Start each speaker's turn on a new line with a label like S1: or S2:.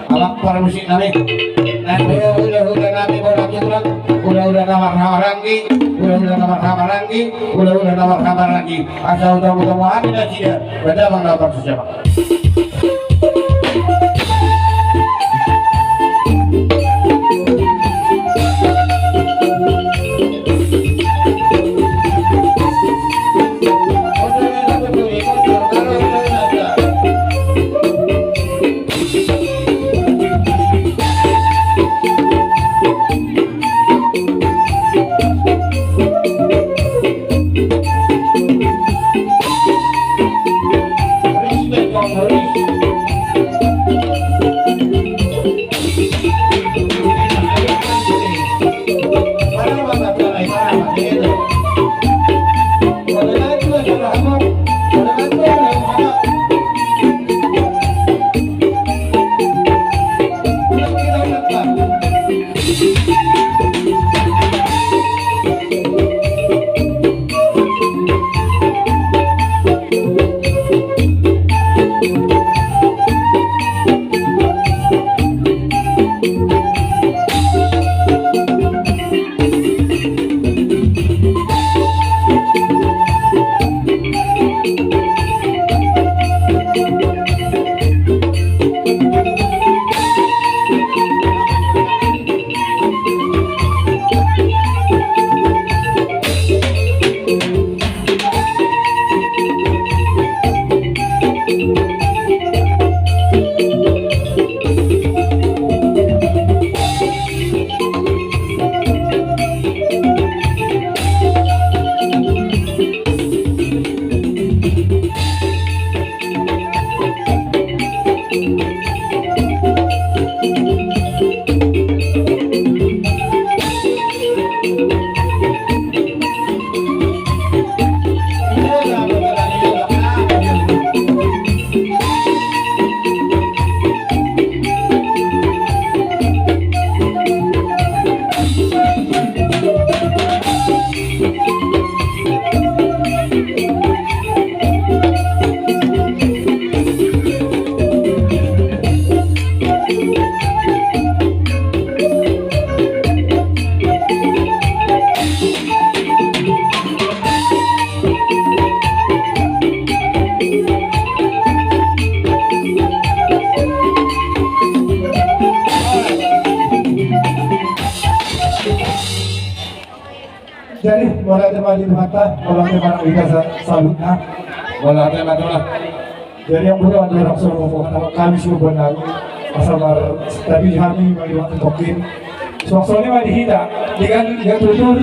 S1: awak para musik nami. Nah, udah nami bola kurang, udah nawar lagi, udah nawar lagi. Asal tahu ada tidak, beda bang dapat siapa?
S2: Jadi bola tema di mata, bola tema kita salutna, bola tema itulah. Jadi yang boleh ada langsung ngomong kami sudah benar asal tapi kami bagi waktu tokin. Soalnya mah dihida, dengan tutur